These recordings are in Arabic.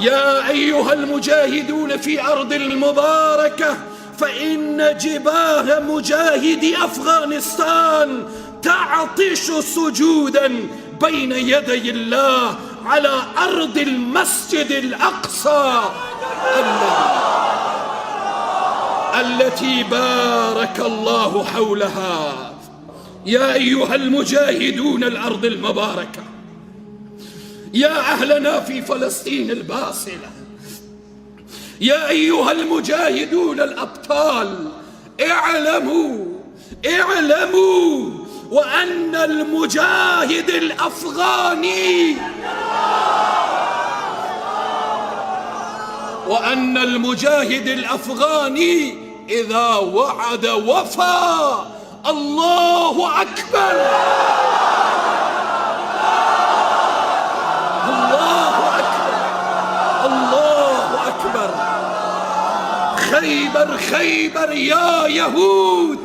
يا أيها المجاهدون في أرض المباركة، فإن جباه مجاهدي أفغانستان تعطش سجودا بين يدي الله على أرض المسجد الأقصى التي بارك الله حولها. يا أيها المجاهدون الأرض المباركة، يا أهلنا في فلسطين الباسلة، يا أيها المجاهدون الأبطال، اعلموا وأن المجاهد الأفغاني إذا وعد وفى. الله أكبر، الله أكبر، الله أكبر. خيبر خيبر يا يهود،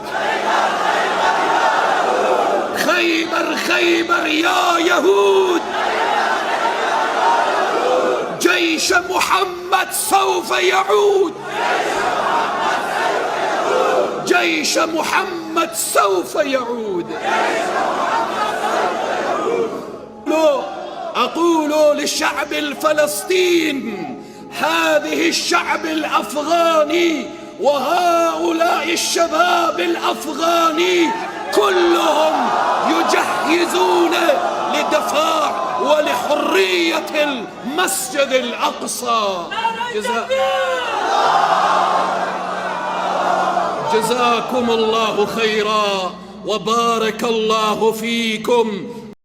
خيبر خيبر يا يهود، جيش محمد سوف يعود، جيش محمد سوف يعود. أقول للشعب الفلسطيني، هذه الشعب الأفغاني وهؤلاء الشباب الأفغاني كلهم يجهزون لدفاع ولحرية المسجد الأقصى. جزاكم الله خيرا وبارك الله فيكم.